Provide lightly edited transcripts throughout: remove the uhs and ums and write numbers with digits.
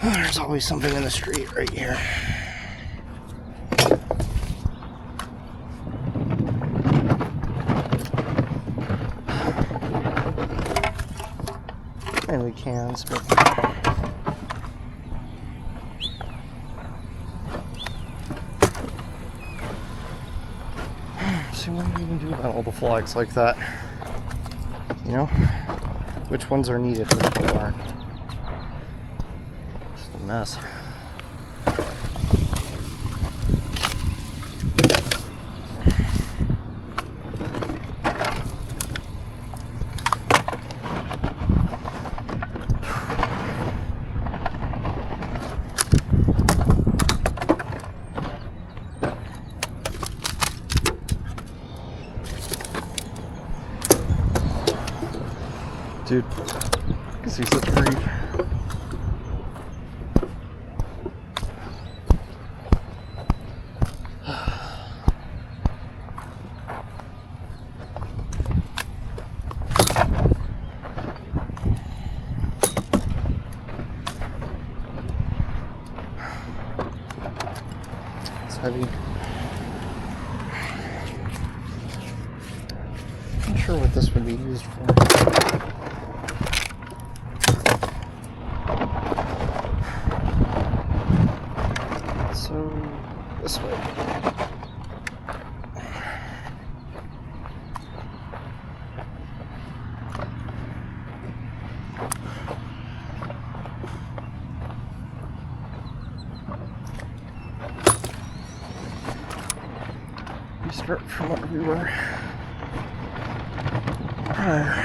There's always something in the street right here. Mainly cans, but see, what do you even do about all the flags like that? You know, which ones are needed, which ones aren't. Just a mess. Dude, I can see such grief. It's heavy. I'm not sure what this would be used for. So, this way. We start from where we were prior.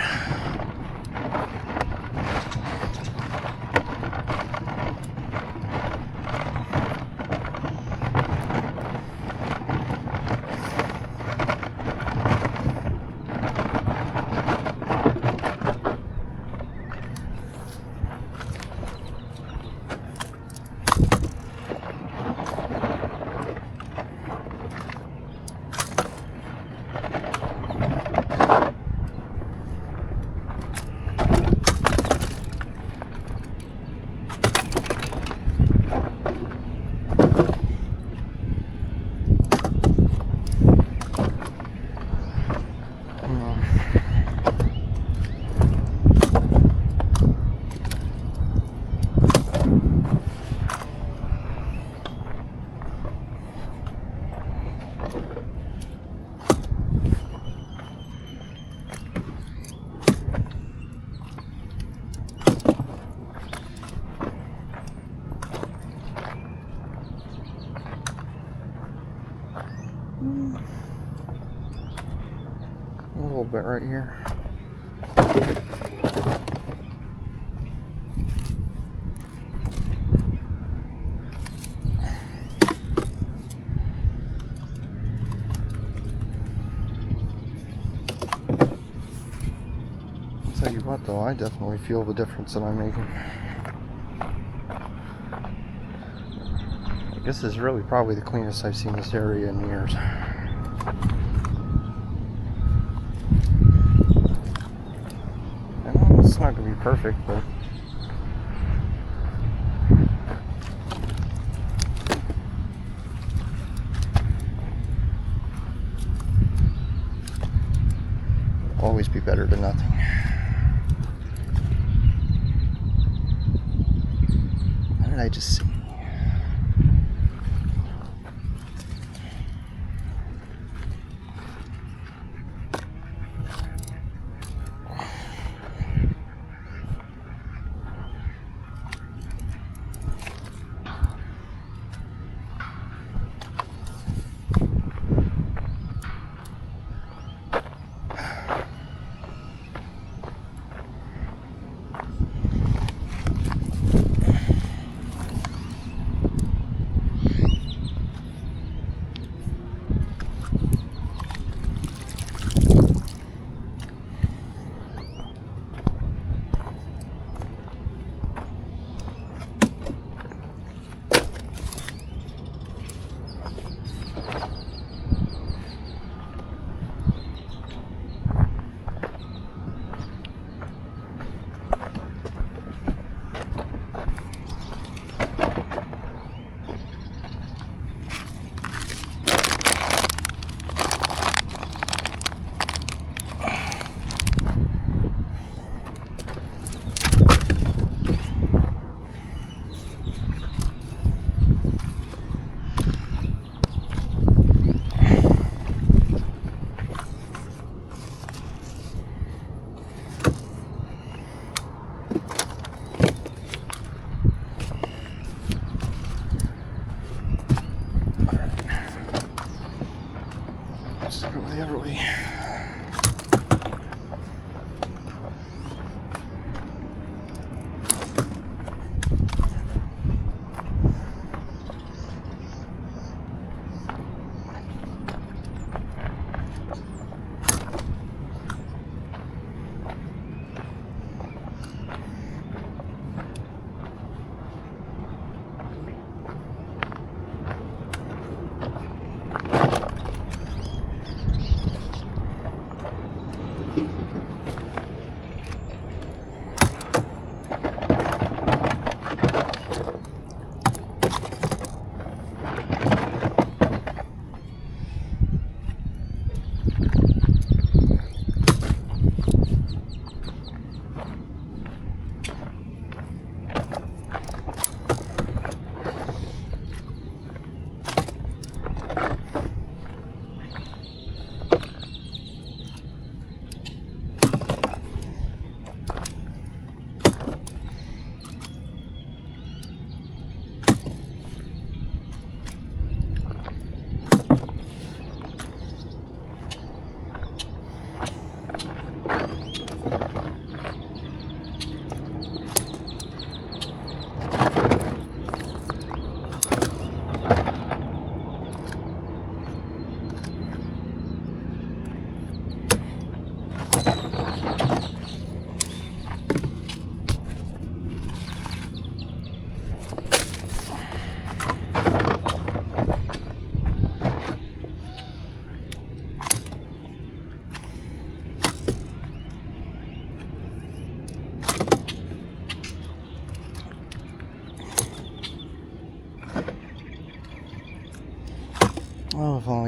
A little bit right here. I'll tell you what though, I definitely feel the difference that I'm making. I guess this is really probably the cleanest I've seen this area in years. It's not going to be perfect, but it'll always be better than nothing. What did I just see?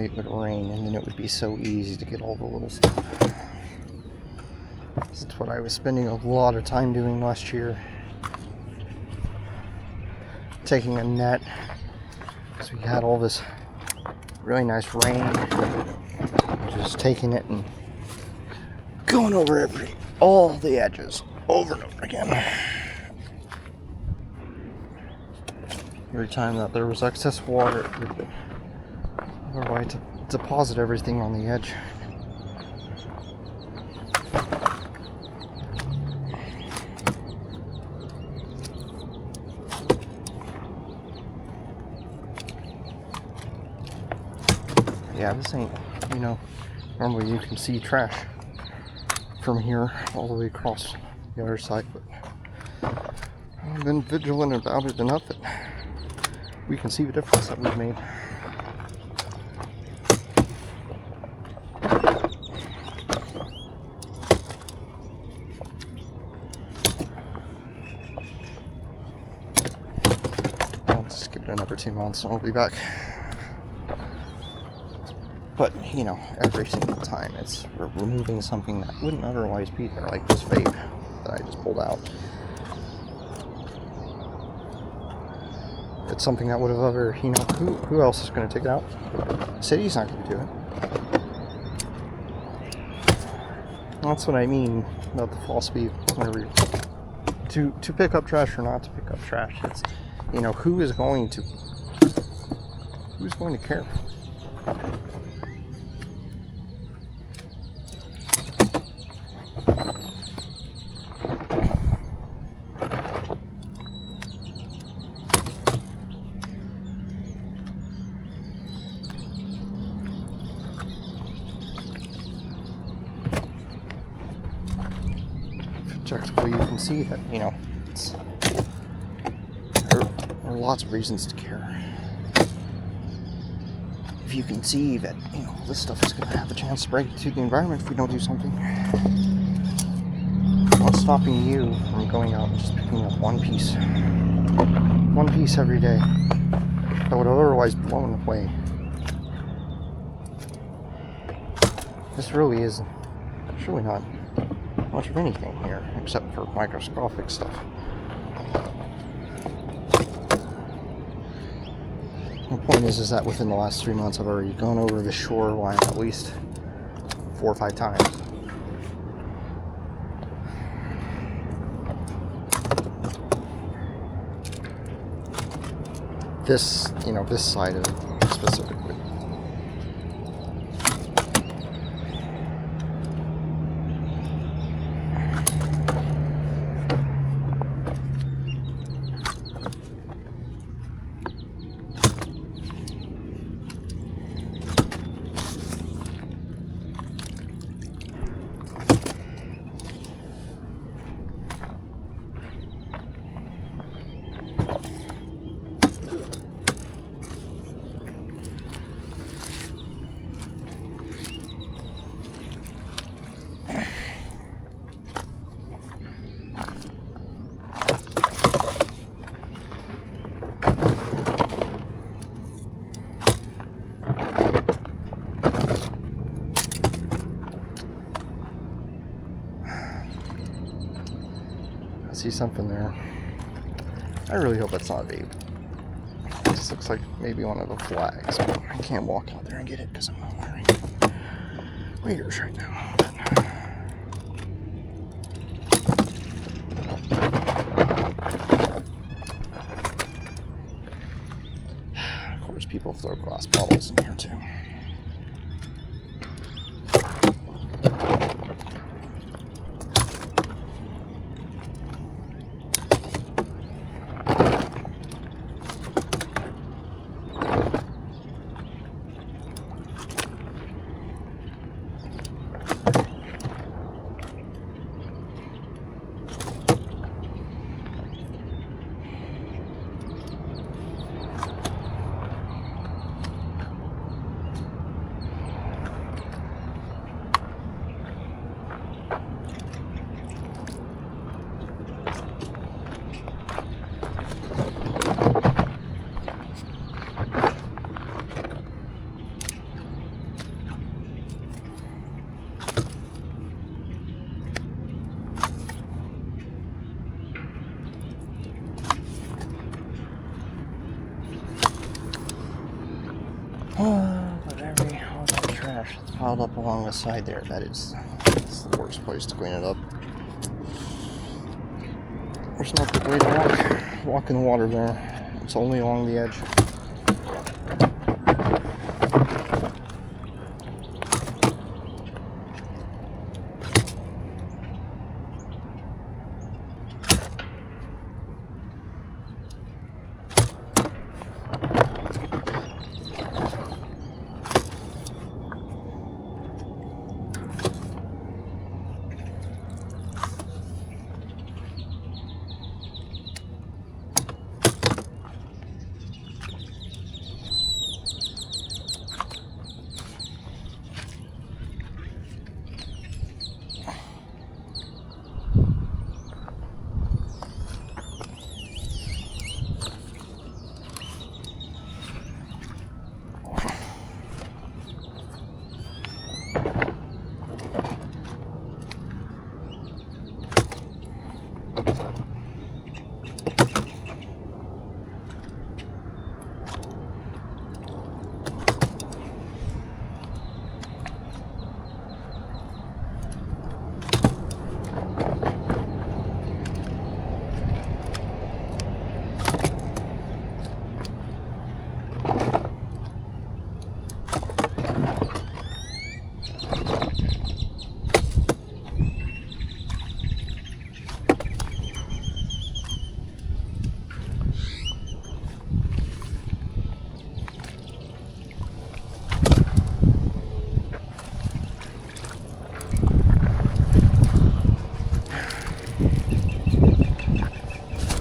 it would rain, and then it would be so easy to get all the little stuff. That's what I was spending a lot of time doing last year. Taking a net, because we had all this really nice rain. Just taking it and going over all the edges over and over again. Every time that there was excess water, it would otherwise to deposit everything on the edge. Yeah, this ain't, normally you can see trash from here all the way across the other side, but I've been vigilant about it enough that we can see the difference that we've made. I'll just give it another 2 months and I'll be back. But, every single time it's removing something that wouldn't otherwise be there, like this vape that I just pulled out. It's something that would have ever, who else is going to take it out? The city's not going to do it. That's what I mean about the philosophy whenever to pick up trash or not to pick up trash. It's, who's going to care? Objectively, you can see that, there are lots of reasons to care. If you can see that, this stuff is going to have a chance to break into the environment if we don't do something. What's stopping you from going out and just picking up one piece every day that would otherwise be blown away? It's really not much of anything here, except for microscopic stuff. The point is that within the last 3 months, I've already gone over the shoreline at least 4 or 5 times. This side of it specifically. See something there. I really hope it's not a vape. This looks like maybe one of the flags, but I can't walk out there and get it because I'm not wearing waders right now. Of course, people throw glass bottles in here too. trash that's piled up along the side there. That's the worst place to clean it up. There's not the way to walk in the water there. It's only along the edge.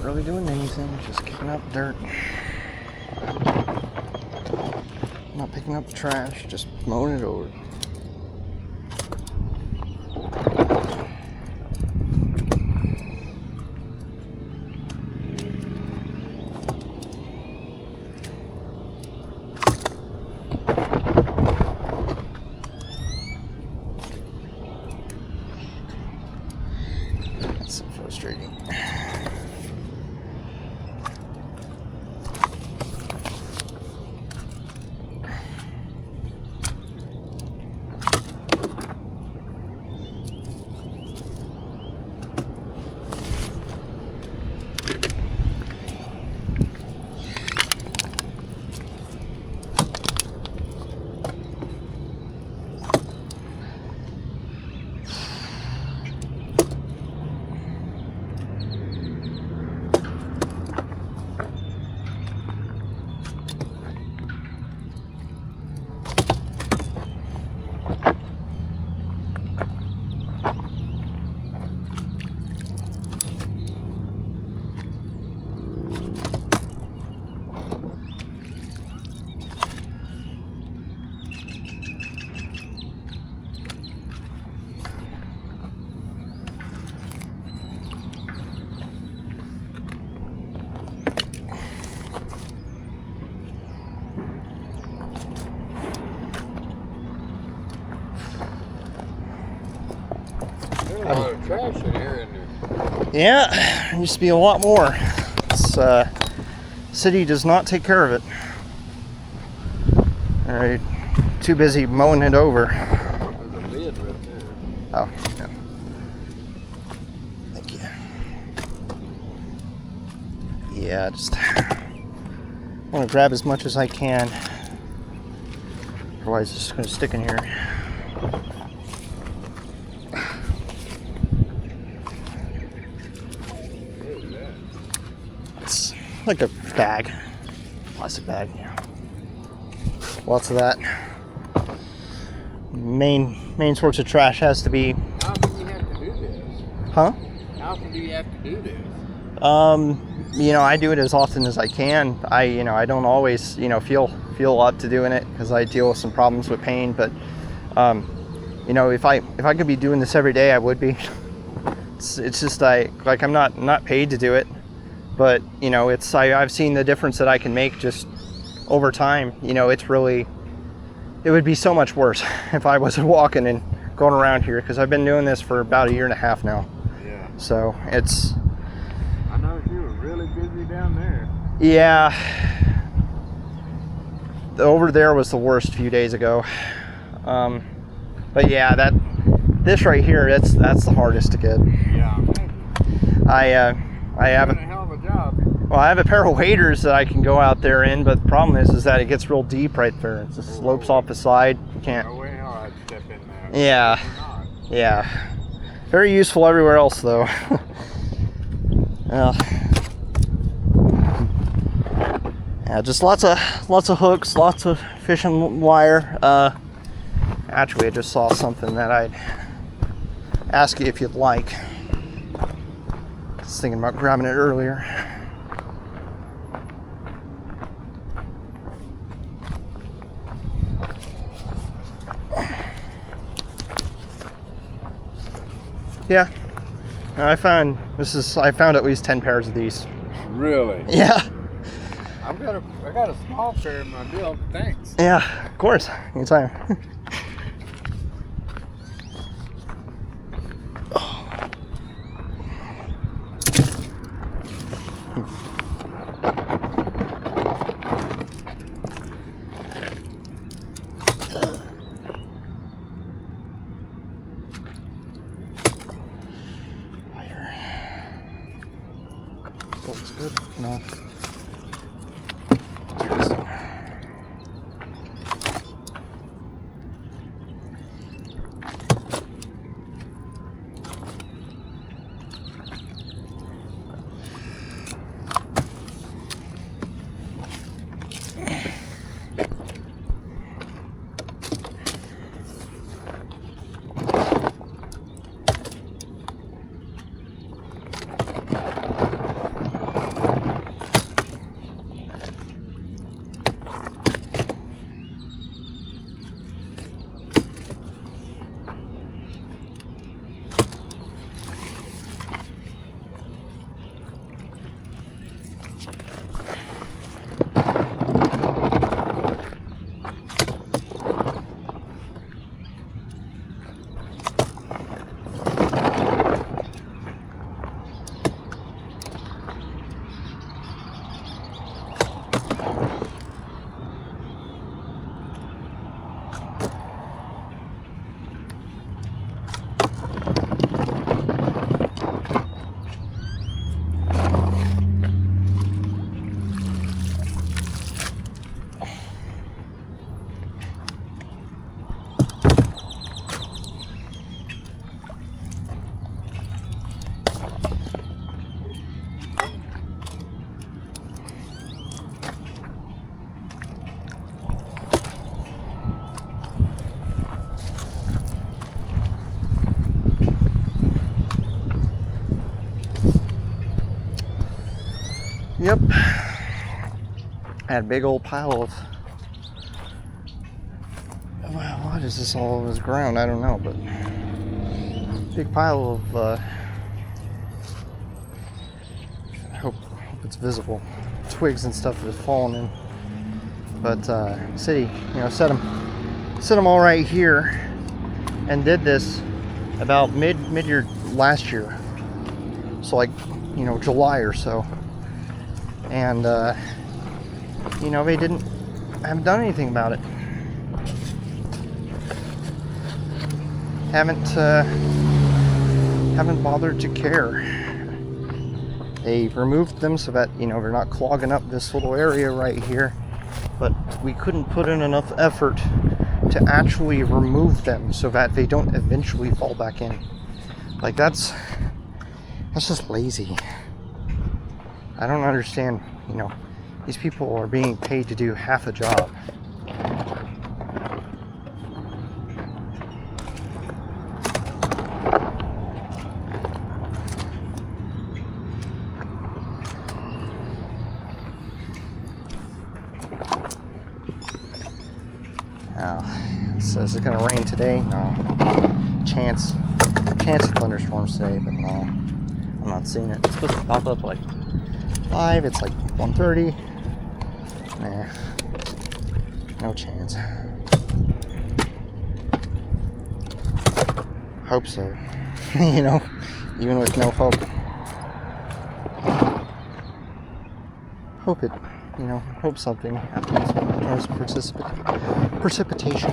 Really doing anything, just kicking up dirt. Not picking up the trash, just mowing it over. That's so frustrating. There's a lot of trash in here, isn't there? Yeah, there used to be a lot more. This city does not take care of it. Alright, too busy mowing it over. There's a lid right there. Oh, yeah. Thank you. Yeah, just want to grab as much as I can. Otherwise, it's just going to stick in here. It's like a bag, plastic bag. Yeah. Lots of that. Main source of trash has to be. How often do you have to do this? Huh? How often do you have to do this? You know, I do it as often as I can. I don't always, feel up to doing it because I deal with some problems with pain. But, if I could be doing this every day, I would be. It's just I'm not paid to do it, but I've seen the difference that I can make just over time. It would be so much worse if I wasn't walking and going around here because I've been doing this for about 1.5 years now. Yeah. So it's. I know you were really busy down there. Yeah. Over there was the worst a few days ago. But yeah, this right here, that's the hardest to get. Yeah. I have Doing a hell of a job. well, I have a pair of waders that I can go out there in, but the problem is that it gets real deep right there. It just slopes off the side. You can't. No way how I'd step in there. Yeah. Not. Yeah. Very useful everywhere else, though. Well, yeah, just lots of hooks, lots of fishing wire. Actually, I just saw something that I'd ask you if you'd like. I was thinking about grabbing it earlier. Yeah, I found at least 10 pairs of these. Really? Yeah. I got a small pair in my bill. Thanks. Yeah, of course. Anytime. Looks good. No. Yep. I had a big old pile of, well, what is this all over this ground? I don't know, but big pile of, I hope it's visible, twigs and stuff that have fallen in. But city, set them all right here, and did this about mid-year last year. So like, July or so. And they haven't done anything about it. Haven't bothered to care. They removed them so that they're not clogging up this little area right here, but we couldn't put in enough effort to actually remove them so that they don't eventually fall back in. Like that's just lazy. I don't understand, these people are being paid to do half a job. Now, it says it's gonna rain today. No. Chance of thunderstorms today, but no, I'm not seeing it. It's supposed to pop up like 5, it's like 1:30. Nah, no chance. Hope so. Even with no hope. Hope it, hope something happens as far as precipitation.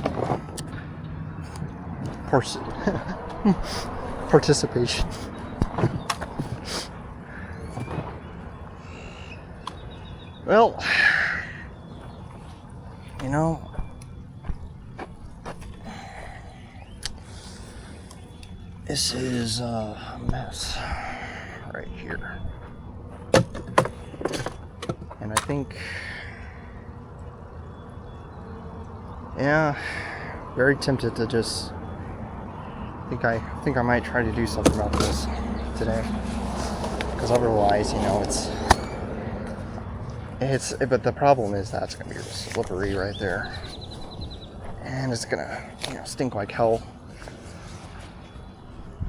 participation. Well, you know, this is a mess right here. And I think, yeah, very tempted to just, I think I might try to do something about this today. Because otherwise, you know, but the problem is that's going to be slippery right there. And it's going to, you know, stink like hell.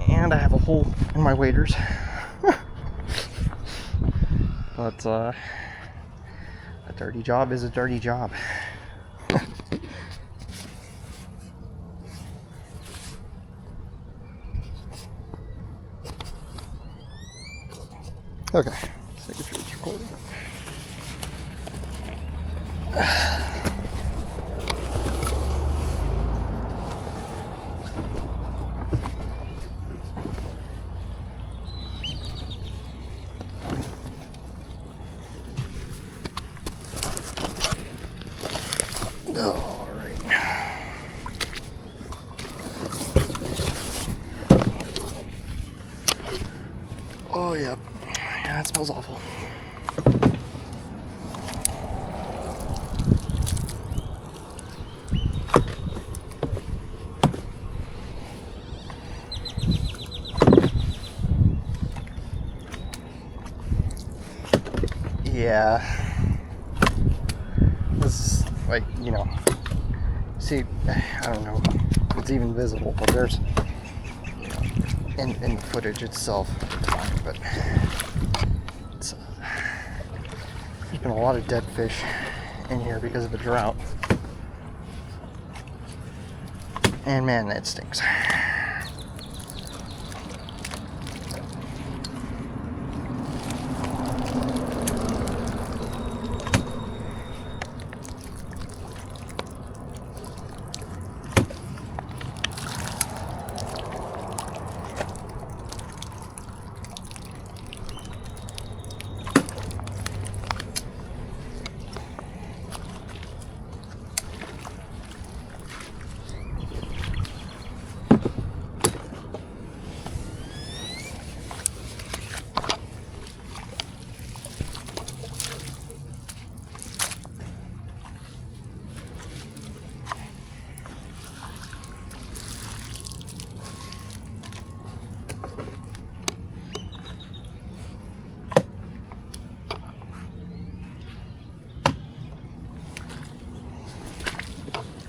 And I have a hole in my waders. But a dirty job is a dirty job. Okay, let's make sure it's recording. All right. Oh, yeah. Yeah, it smells awful. Yeah. This is like, you know, see, I don't know if it's even visible, but there's, you know, in the footage itself, but it's, there's been a lot of dead fish in here because of the drought. And man, it stinks.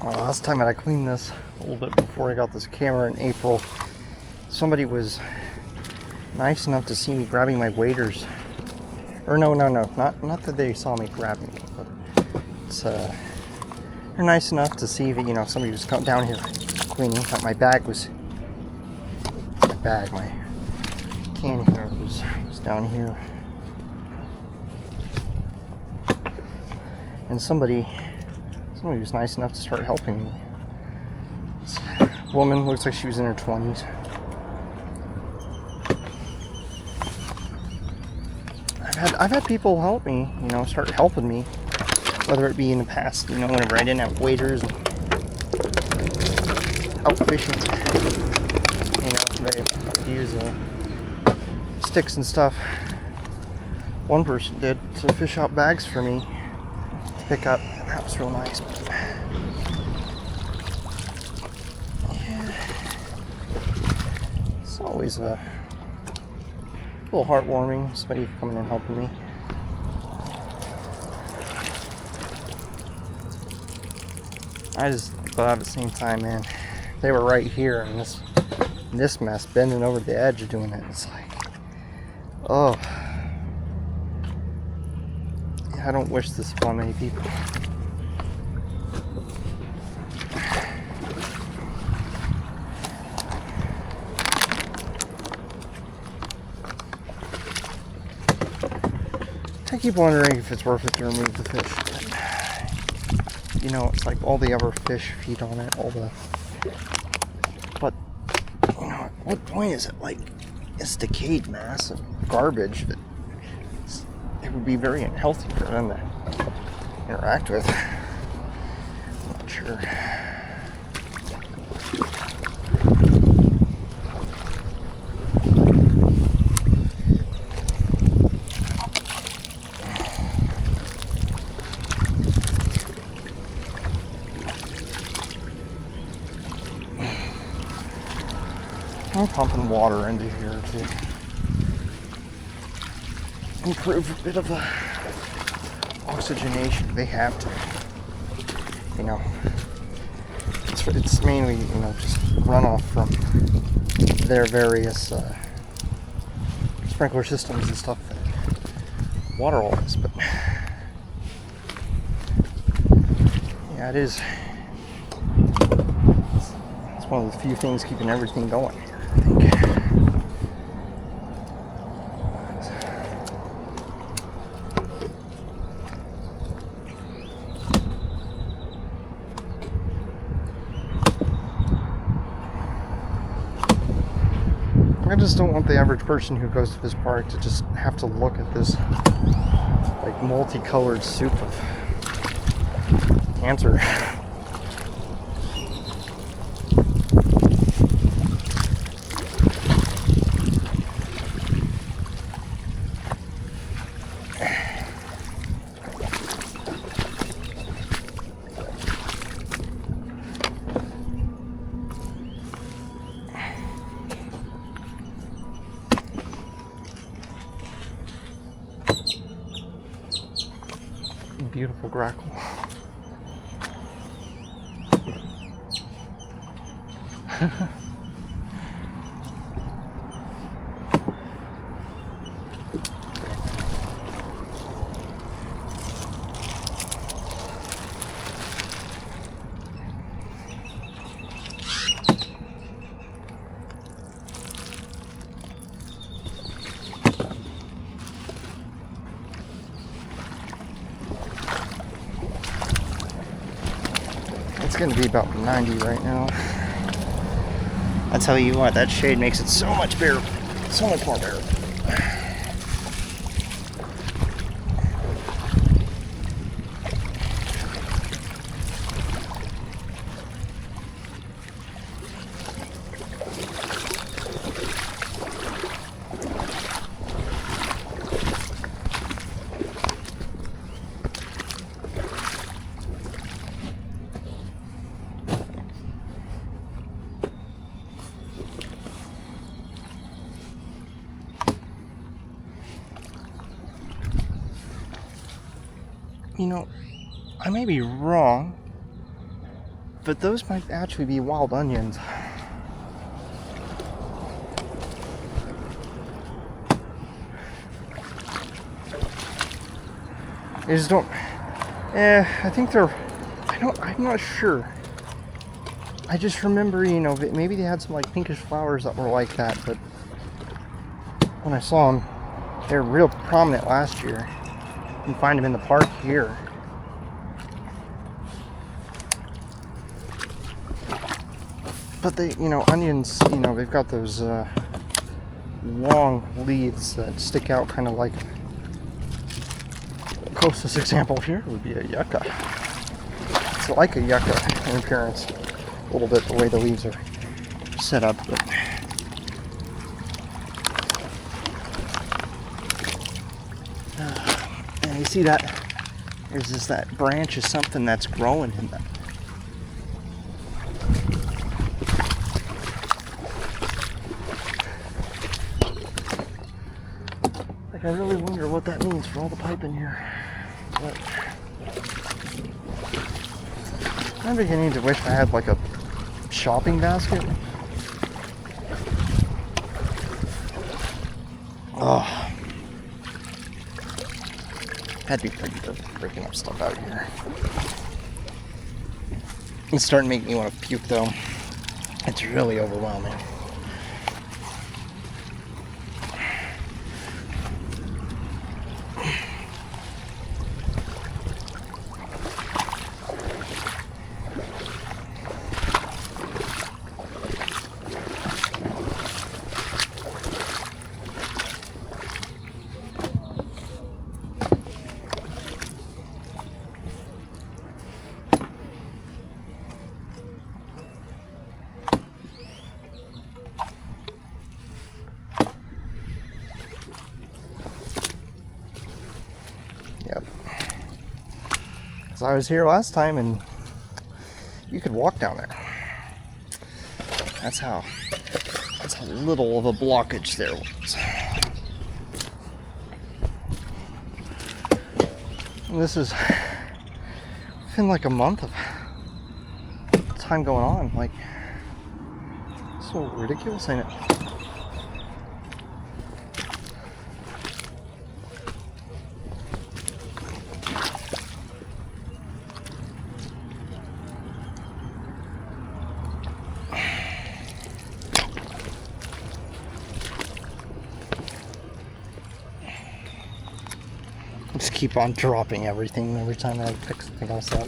Last time that I cleaned this a little bit before I got this camera in April, somebody was nice enough to see me grabbing my waders. Or no, not that they saw me grabbing it, but it's they're nice enough to see that, you know, somebody was down here cleaning. That my can here was down here, and somebody was nice enough to start helping me. This woman looks like she was in her 20s. I've had people help me, you know, start helping me, whether it be in the past, you know, whenever I didn't have waders and out fishing, you know, they use sticks and stuff. One person did to fish out bags for me to pick up. That was real nice. Yeah. It's always a little heartwarming, somebody coming and helping me. But at the same time, man, they were right here in this mess, bending over the edge doing it. It's like, oh, I don't wish this upon many people. I keep wondering if it's worth it to remove the fish. But, you know, it's like all the other fish feed on it, but what point is it? Like, it's decayed mass of garbage that it would be very unhealthy for them to interact with. I'm not sure. I'm pumping water into here to improve a bit of the oxygenation. They have to, you know, it's mainly, you know, just runoff from their various sprinkler systems and stuff that water all this, but yeah, it is. It's one of the few things keeping everything going here, I think. I just don't want the average person who goes to this park to just have to look at this like multicolored soup of cancer. Beautiful grackle. It's gonna be about 90 right now. I tell you what, that shade makes it so much bearable, so much more bearable. You know, I may be wrong, but those might actually be wild onions. I just don't. I think they're. I'm not sure. I just remember, you know, maybe they had some like pinkish flowers that were like that, but when I saw them, they were real prominent last year. You can find them in the park here. But they, you know, onions, you know, they've got those long leaves that stick out kind of like. The closest example here would be a yucca. It's like a yucca in appearance, a little bit the way the leaves are set up, but. You see that there's just that branch of something that's growing in that. Like, I really wonder what that means for all the pipe in here. But I'm beginning to wish I had like a shopping basket. Oh. That'd be pretty good, breaking up stuff out here. It's starting to make me want to puke though. It's really overwhelming. Because I was here last time and you could walk down there. That's how little of a blockage there was. And this is been like a month of time going on. Like, it's so ridiculous, ain't it? Just keep on dropping everything every time I pick something else up.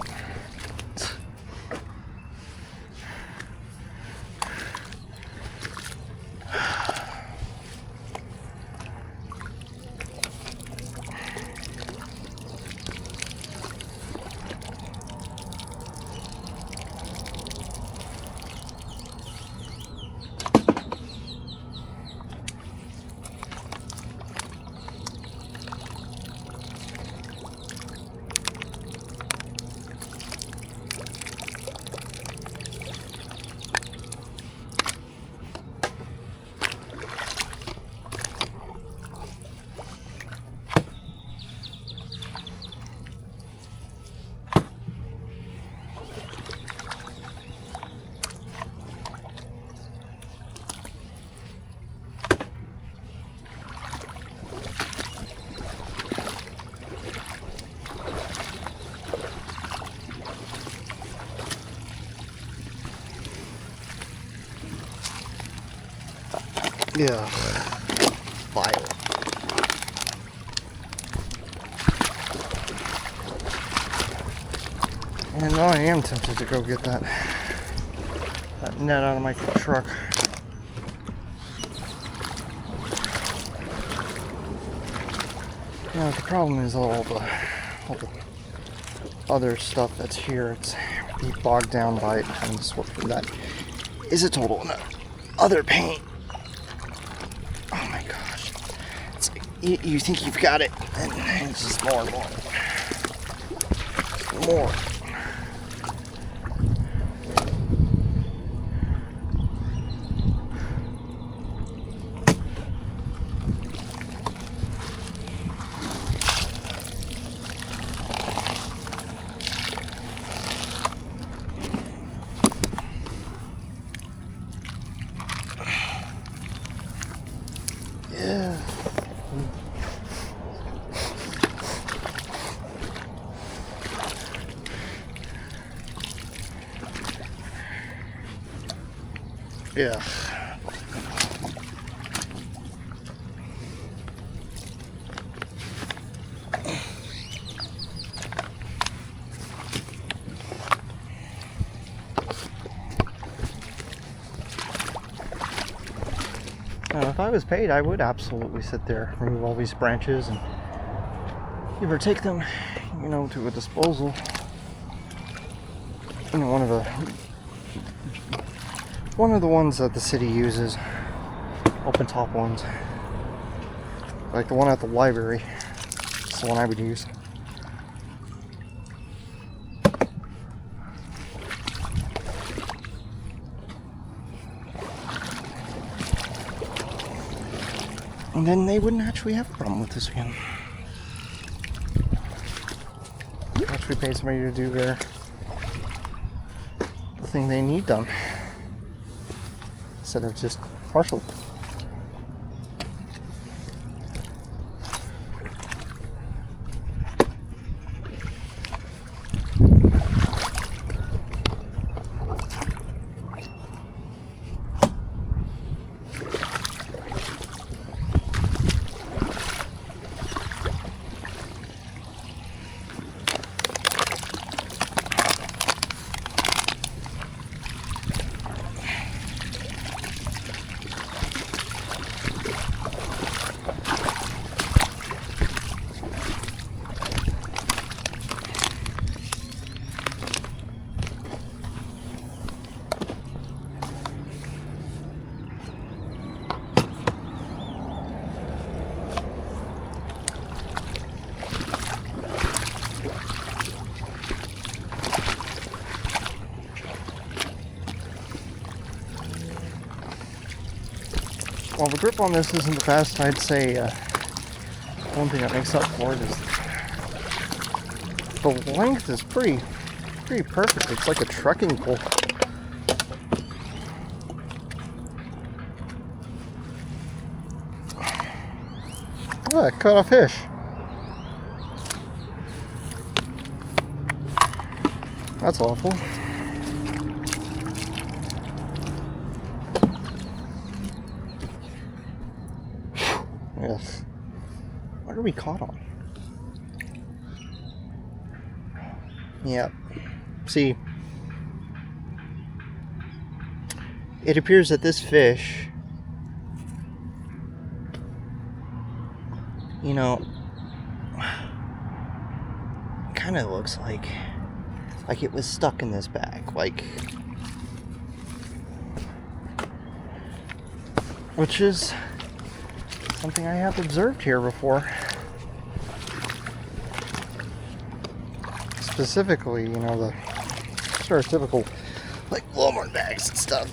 Yeah, vile. And now I am tempted to go get that net out of my truck. You know, the problem is all the other stuff that's here. It's be bogged down by it, and that is a total other pain. Oh my gosh. It's like, you think you've got it, and it's just more and more. More. Yeah. Yeah. Now, if I was paid, I would absolutely sit there, remove all these branches, and either take them, you know, to a disposal. You know, one of the ones that the city uses, open top ones, like the one at the library. It's the one I would use. And then they wouldn't actually have a problem with this again. Actually pay somebody to do the thing they need done, instead of just partial. while the grip on this isn't the best, I'd say one thing that makes up for it is the length is pretty perfect. It's like a trekking pole. Oh, I caught a fish. That's awful. Yes. What are we caught on? Yep. See, it appears that this fish, you know, kind of looks like it was stuck in this bag, which is something I have observed here before. Specifically, you know, the stereotypical, like, Walmart bags and stuff.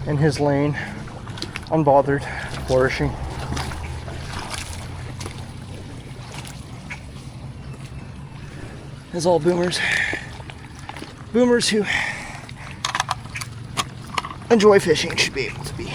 In his lane, unbothered, flourishing. As all boomers who enjoy fishing should be able to be.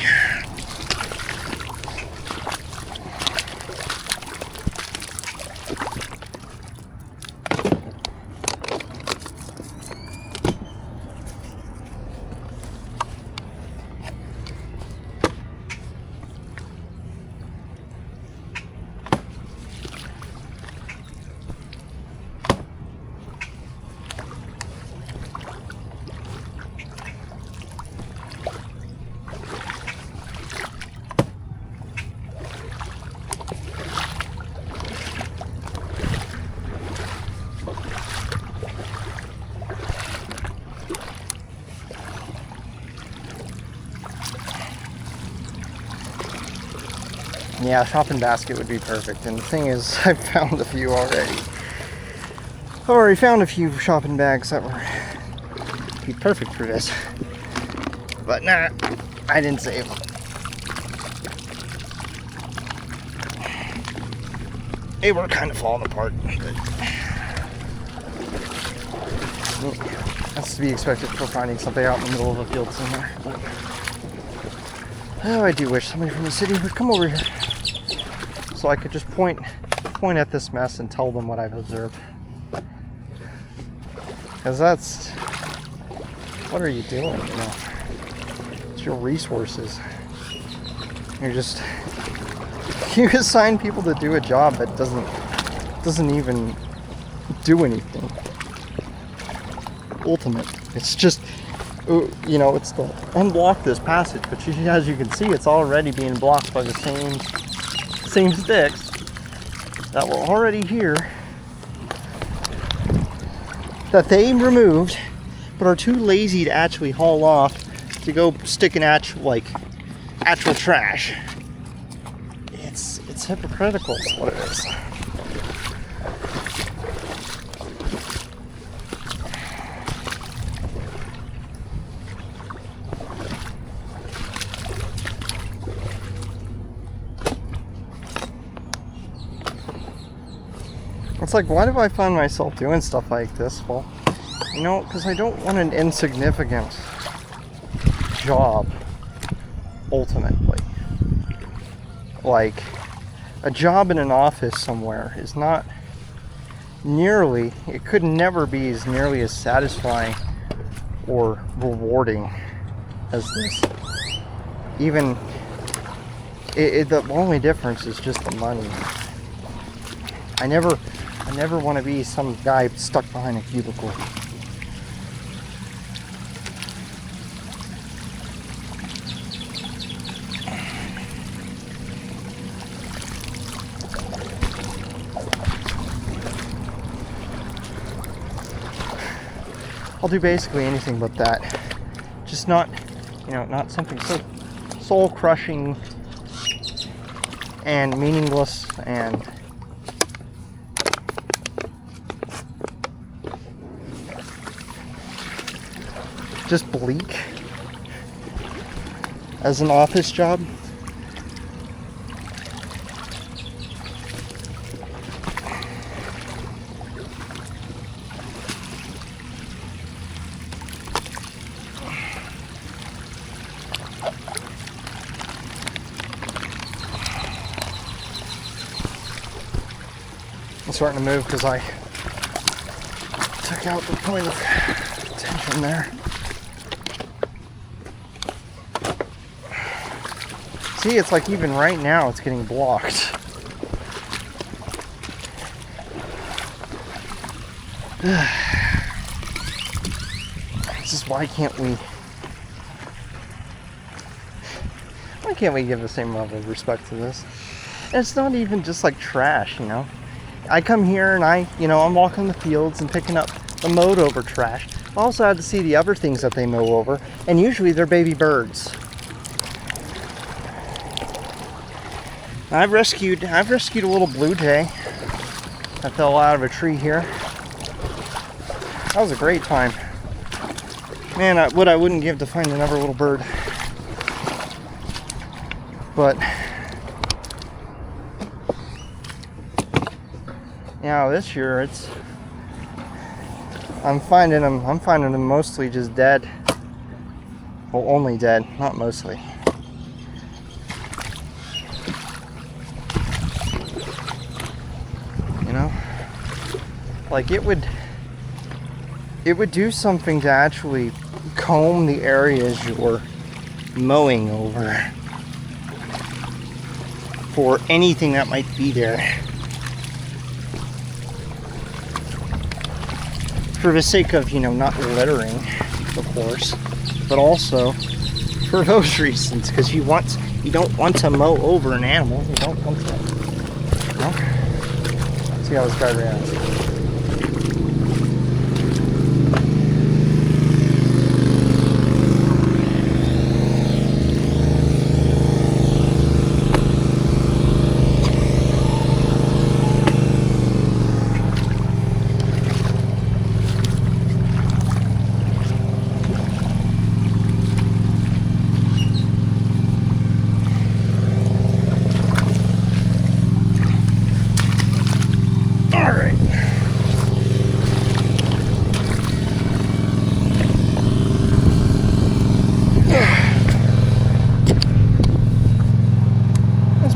Yeah, shopping basket would be perfect. And the thing is, I've found a few already. I've already found a few shopping bags that would be perfect for this. But nah, I didn't save them. They were kind of falling apart. But that's to be expected for finding something out in the middle of a field somewhere. But, oh, I do wish somebody from the city would come over here so I could just point at this mess and tell them what I've observed. Because that's, what are you doing? You know, it's your resources. You're just, you assign people to do a job that doesn't even do anything. Ultimate. It's just, you know, it's to unblock this passage, but as you can see, it's already being blocked by the same sticks that were already here, that they removed, but are too lazy to actually haul off to go stick in actual trash. It's hypocritical is what it is. It's like, why do I find myself doing stuff like this? Well, you know, because I don't want an insignificant job, ultimately. Like, a job in an office somewhere is not nearly, it could never be as nearly as satisfying or rewarding as this. Even, the only difference is just the money. I never want to be some guy stuck behind a cubicle. I'll do basically anything but that. Just not, you know, not something so soul crushing and meaningless and just bleak as an office job. I'm starting to move because I took out the point of tension there. See, it's like even right now it's getting blocked. This is why can't we give the same level of respect to this? And it's not even just like trash, you know. I come here and I'm walking the fields and picking up the mowed over trash. I also had to see the other things that they mow over, and usually they're baby birds. I've rescued a little blue jay that fell out of a tree here. That was a great time. Man, what I wouldn't give to find another little bird. But yeah, this year I'm finding them mostly just dead. Well, only dead, not mostly. You know, like it would do something to actually comb the areas you're mowing over for anything that might be there, for the sake of, not littering, of course, but also for those reasons, because you don't want to mow over an animal. You don't want to. See how this guy reacts.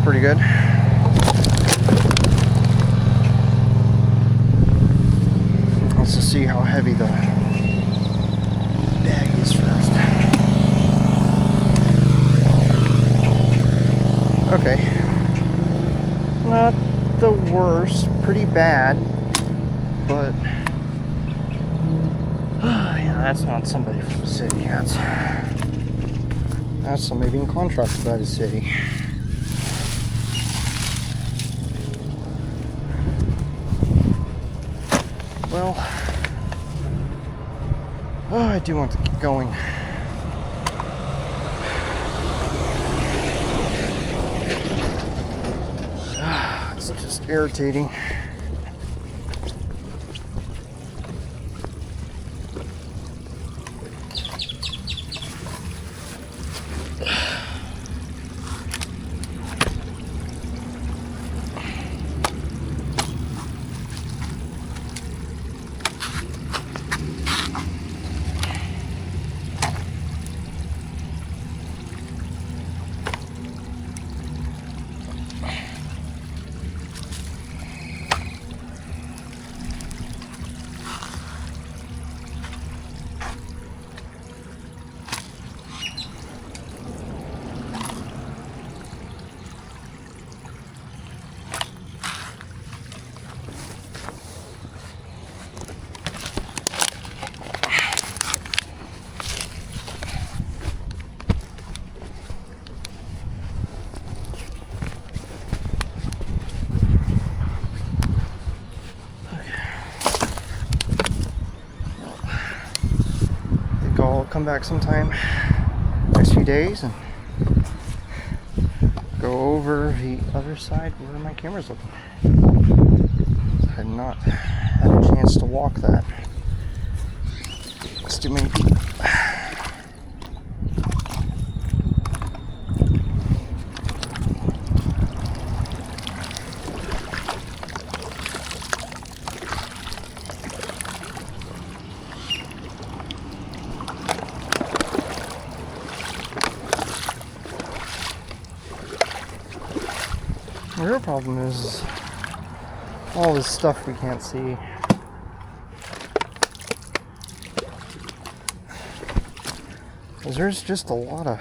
Pretty good. Let's just see how heavy the bag is first. Okay. Not the worst. Pretty bad. But yeah, that's not somebody from the city. That's somebody being contracted by the city. Well, I do want to keep going. It's just irritating. come back sometime next few days and go over the other side where my camera's looking. I had not had a chance to walk that. It's too many people. The real problem is all this stuff we can't see. Because there's just a lot of,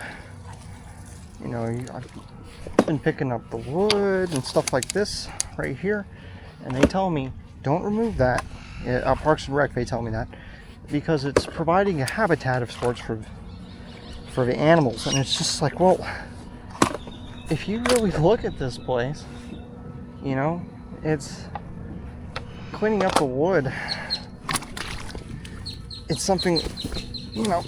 you know, I've been picking up the wood and stuff like this right here, and they tell me don't remove that. Parks and Rec, they tell me that because it's providing a habitat of sorts for the animals, and it's just like, well, if you really look at this place, you know, it's cleaning up the wood. It's something, you know,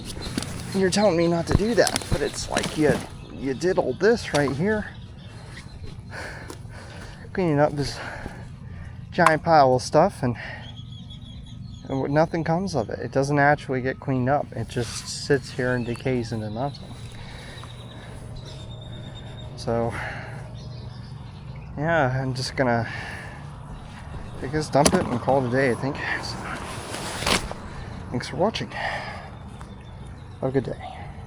you're telling me not to do that, but it's like you did all this right here, cleaning up this giant pile of stuff, and nothing comes of it. It doesn't actually get cleaned up. It just sits here and decays into nothing. So yeah, I'm just gonna, I guess, dump it and call it a day, I think. So, thanks for watching. Have a good day.